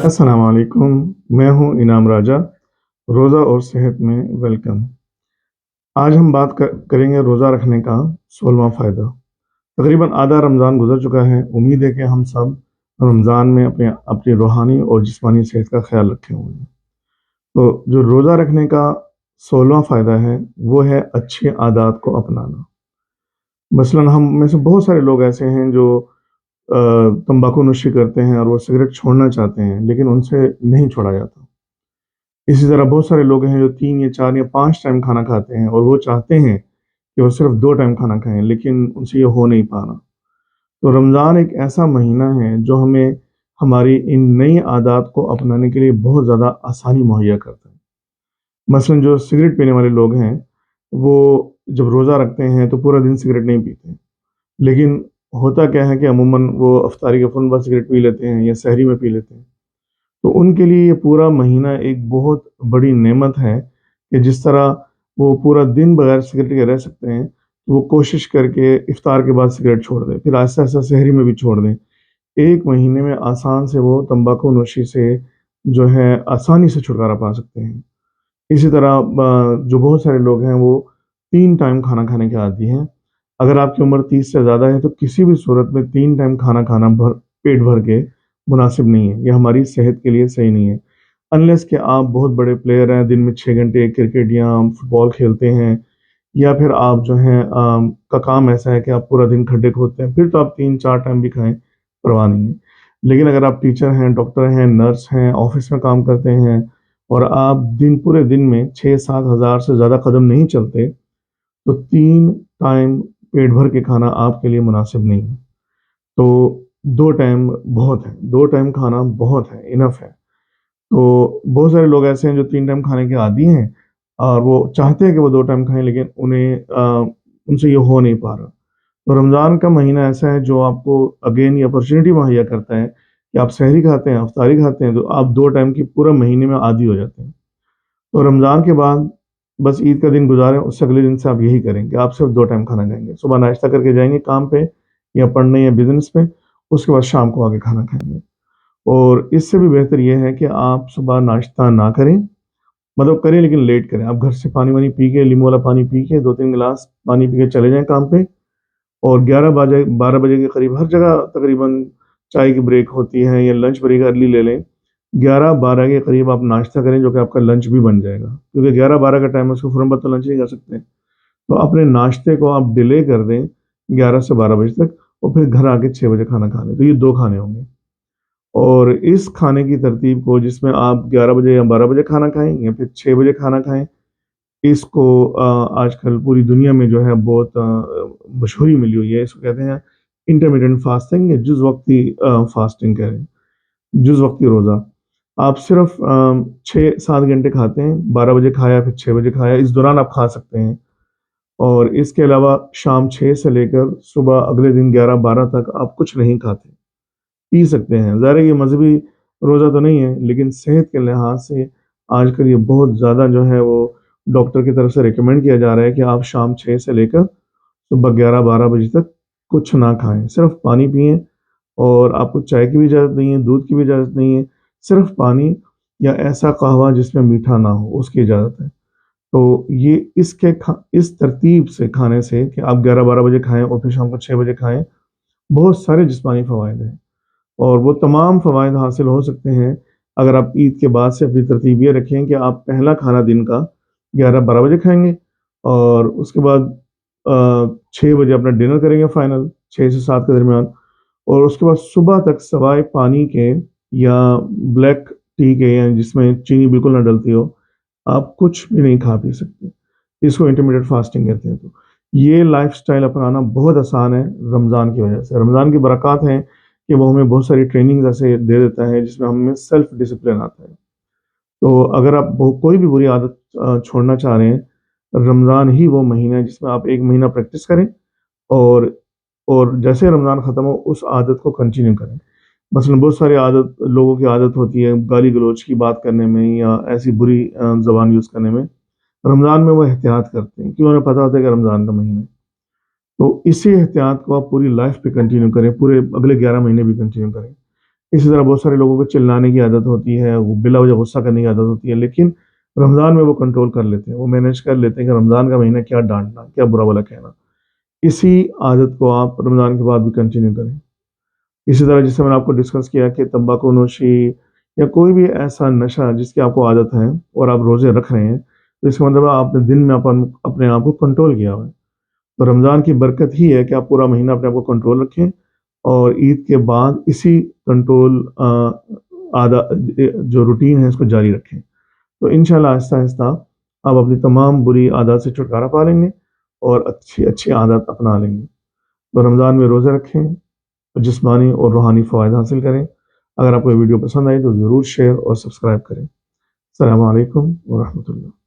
अस्सलाम वालेकुम। मैं हूँ इनाम राजा। रोज़ा और सेहत में वेलकम। आज हम बात करेंगे रोज़ा रखने का 16वां फ़ायदा। तकरीबन आधा रमज़ान गुज़र चुका है। उम्मीद है कि हम सब रमज़ान में अपने अपनी रूहानी और जिस्मानी सेहत का ख़्याल रखे हुए हैं। तो जो रोज़ा रखने का 16वां फ़ायदा है, वो है अच्छी आदत को अपनाना। मसलन हम में से बहुत सारे लोग ऐसे हैं जो तंबाकू नोशी करते हैं और वो सिगरेट छोड़ना चाहते हैं, लेकिन उनसे नहीं छोड़ा जाता। इसी तरह बहुत सारे लोग हैं जो 3 या 4 या 5 टाइम खाना खाते हैं और वो चाहते हैं कि वो सिर्फ़ 2 टाइम खाना खाएँ, लेकिन उनसे ये हो नहीं पा रहा। तो रमज़ान एक ऐसा महीना है जो हमें हमारी इन नई आदत को अपनाने के लिए बहुत ज़्यादा आसानी मुहैया करता है। मसलन जो सिगरेट पीने वाले लोग हैं, वो जब रोज़ा रखते हैं तो पूरा दिन सिगरेट नहीं पीते। लेकिन होता क्या है कि अमूमन वो इफ्तारी के फ़ौरन बाद सिगरेट पी लेते हैं या सहरी में पी लेते हैं। तो उनके लिए ये पूरा महीना एक बहुत बड़ी नेमत है कि जिस तरह वो पूरा दिन बगैर सिगरेट के रह सकते हैं, तो वो कोशिश करके इफ्तार के बाद सिगरेट छोड़ दें, फिर आहिस्ता-आहिस्ता सहरी में भी छोड़ दें। 1 महीने में आसान से वो तंबाकू नोशी से जो है आसानी से छुटकारा पा सकते हैं। इसी तरह जो बहुत सारे लोग हैं वो 3 टाइम खाना खाने के आदी हैं। अगर आपकी उम्र 30 से ज़्यादा है तो किसी भी सूरत में 3 टाइम खाना खाना पेट भर के मुनासिब नहीं है। ये हमारी सेहत के लिए सही नहीं है। अनलेस कि आप बहुत बड़े प्लेयर हैं, दिन में 6 घंटे क्रिकेट या फुटबॉल खेलते हैं या फिर आप जो हैं का काम ऐसा है कि आप पूरा दिन खड्डे खोदते हैं, फिर तो आप 3-4 टाइम भी खाएँ, परवाह नहीं है। लेकिन अगर आप टीचर हैं, डॉक्टर हैं, नर्स हैं, ऑफ़िस में काम करते हैं और आप पूरे दिन में 6-7 हज़ार से ज़्यादा कदम नहीं चलते, तो 3 टाइम पेट भर के खाना आपके लिए मुनासिब नहीं है। तो 2 टाइम बहुत है, 2 टाइम खाना बहुत है, इनफ़ है। तो बहुत सारे लोग ऐसे हैं जो 3 टाइम खाने के आदी हैं और वो चाहते हैं कि वो 2 टाइम खाएँ, लेकिन उनसे ये हो नहीं पा रहा। तो रमज़ान का महीना ऐसा है जो आपको अगेन ये अपॉर्च्युनिटी मुहैया करता है कि आप सहरी खाते हैं, इफ्तारी खाते हैं, तो आप 2 टाइम की पूरा महीने में आदी हो जाते हैं। तो रमज़ान के बाद बस ईद का दिन गुज़ारें, उससे अगले दिन से आप यही करें कि आप सिर्फ़ 2 टाइम खाना खाएँगे। सुबह नाश्ता करके जाएँगे काम पे या पढ़ने या बिज़नेस पे, उसके बाद शाम को आके खाना खाएँगे। और इससे भी बेहतर ये है कि आप सुबह नाश्ता ना करें, मतलब करें लेकिन लेट करें। आप घर से पानी-वानी पी के, नींबू वाला पानी पी के 2-3 गिलास पानी पी के चले जाएँ काम पे और 12 बजे के करीब हर जगह तकरीबन चाय की ब्रेक होती है या लंच ब्रेक अर्ली ले लें। 11-12 के करीब आप नाश्ता करें जो कि आपका लंच भी बन जाएगा। क्योंकि 11-12 का टाइम है उसके फ़ौरन बाद तो लंच नहीं कर सकते। तो अपने नाश्ते को आप डिले कर दें 11 से 12 बजे तक और फिर घर आके 6 बजे खाना खा लें। तो ये 2 खाने होंगे। और इस खाने की तरतीब को जिसमें आप 11 बजे या 12 बजे खाना खाएँ या फिर 6 बजे खाना खाएँ, इसको आजकल पूरी दुनिया में जो है बहुत मशहूरी मिली हुई है। इसको कहते हैं इंटरमिटेंट फास्टिंग या जुज़ वक़्ती फास्टिंग कह लें, जुज़ वक़्ती रोज़ा। आप सिर्फ़ 6-7 घंटे खाते हैं, 12 बजे खाया फिर 6 बजे खाया, इस दौरान आप खा सकते हैं। और इसके अलावा शाम 6 से लेकर सुबह अगले दिन 11-12 तक आप कुछ नहीं खाते। पी सकते हैं। ज़ाहिर है ये मज़हबी रोज़ा तो नहीं है, लेकिन सेहत के लिहाज से आजकल ये बहुत ज़्यादा जो है वो डॉक्टर की तरफ से रिकमेंड किया जा रहा है कि आप शाम 6 से लेकर सुबह 11-12 बजे तक कुछ ना खाएँ, सिर्फ़ पानी पिएँ और आपको चाय की भी इजाज़त नहीं है, दूध की भी इजाज़त नहीं है, सिर्फ़ पानी या ऐसा कहवा जिसमें मीठा ना हो, उसकी इजाज़त है। तो ये इस तरतीब से खाने से कि आप 11-12 बजे खाएँ और फिर शाम को 6 बजे खाएँ, बहुत सारे जिस्मानी फ़वाइद हैं। और वो तमाम फ़वाइद हासिल हो सकते हैं अगर आप ईद के बाद से अपनी तरतीब ये रखें कि आप पहला खाना दिन का 11-12 बजे खाएँगे और उसके बाद 6 बजे अपना डिनर करेंगे फाइनल 6 से 7 के दरमियान और उसके बाद सुबह तक सवाए पानी के या ब्लैक टी के या जिसमें चीनी बिल्कुल ना डलती हो, आप कुछ भी नहीं खा पी सकते। इसको इंटरमिटेंट फास्टिंग कहते हैं। तो ये लाइफ़स्टाइल अपनाना बहुत आसान है रमज़ान की वजह से। रमज़ान की बरक़ात हैं कि वो हमें बहुत सारी ट्रेनिंग्स ऐसे दे देता है जिसमें हमें सेल्फ डिसिप्लिन आता है। तो अगर आप कोई भी बुरी आदत छोड़ना चाह रहे हैं, रमज़ान ही वो महीना है जिसमें आप 1 महीना प्रैक्टिस करें और जैसे रमज़ान ख़त्म हो उस आदत को कंटिन्यू करें। मसलन बहुत सारी आदत लोगों की आदत होती है गाली-गलौच की बात करने में या ऐसी बुरी ज़बान यूज़ करने में। रमज़ान में वो एहतियात करते हैं क्योंकि उन्हें पता होता है कि रमज़ान का महीना है। तो इसी एहतियात को आप पूरी लाइफ़ पे कंटिन्यू करें, पूरे अगले 11 महीने भी कंटिन्यू करें। اسی طرح بہت سارے لوگوں کو چلانے کی عادت ہوتی ہے، وہ بلا وجہ غصہ کرنے کی عادت ہوتی ہے، لیکن رمضان میں وہ کنٹرول کر لیتے ہیں، وہ مینیج کر لیتے ہیں کہ رمضان کا مہینہ کیا ڈانٹنا، کیا برا بھلا کہنا۔ اسی عادت کو آپ رمضان کے بعد بھی کنٹینیو کریں۔ اسی طرح جس سے میں نے آپ کو ڈسکس کیا کہ تمباکو نوشی یا کوئی بھی ایسا نشہ جس کی آپ کو عادت ہے اور آپ روزے رکھ رہے ہیں، تو اس کا مطلب ہے آپ نے دن میں اپنے آپ کو کنٹرول کیا ہوا ہے۔ تو رمضان کی برکت ہی ہے کہ آپ پورا مہینہ اپنے آپ کو کنٹرول رکھیں اور عید کے بعد اسی کنٹرول جو روٹین ہے اس کو جاری رکھیں۔ تو انشاءاللہ آہستہ آہستہ آپ اپنی تمام بری عادات سے چھٹکارا پا لیں گے اور اچھی اچھی عادات اپنا لیں گے۔ تو رمضان میں روزے رکھیں، جسمانی اور روحانی فوائد حاصل کریں۔ اگر آپ کو یہ ویڈیو پسند آئی تو ضرور شیئر اور سبسکرائب کریں۔ السلام علیکم ورحمۃ اللہ۔